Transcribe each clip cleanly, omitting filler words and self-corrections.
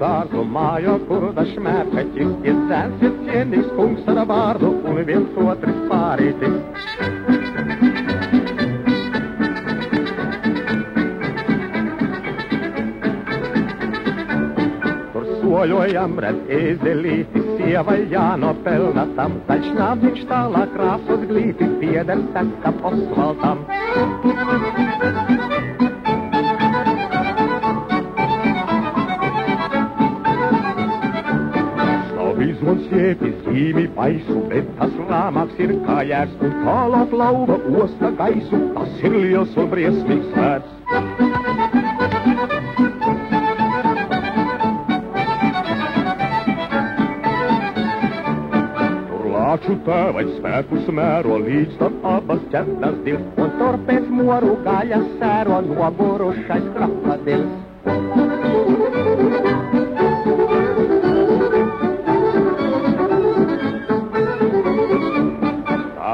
Dardo mājo, kur dažmērkaķis ir zēns, ir cienīgs kungs ar vārdu un viens otrs pārītis. Tur soļojam redz ēzelīti, sieva jānopelna tam, tačnām viņš tālāk krāsos glīti, pieder sekam Osvaldam. Izmons jēpis zīmi baisu, bet tas rāmāks ir kājērs, un tālāk lauva osta gaisu, tas ir liels un briesmīgs vērts. Tur lāču tēvaļ spēkus mēro, līdz tam abas ķertas dils, un tur pēc moru gaļas sēro nogurušais krokodils.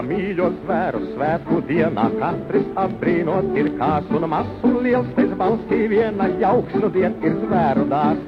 Mīļo zvēru svētku dienā, katrs apbrīnot ir kārs un mazs un liels pēc balskī viena, jauks nu dien ir zvēru dārs.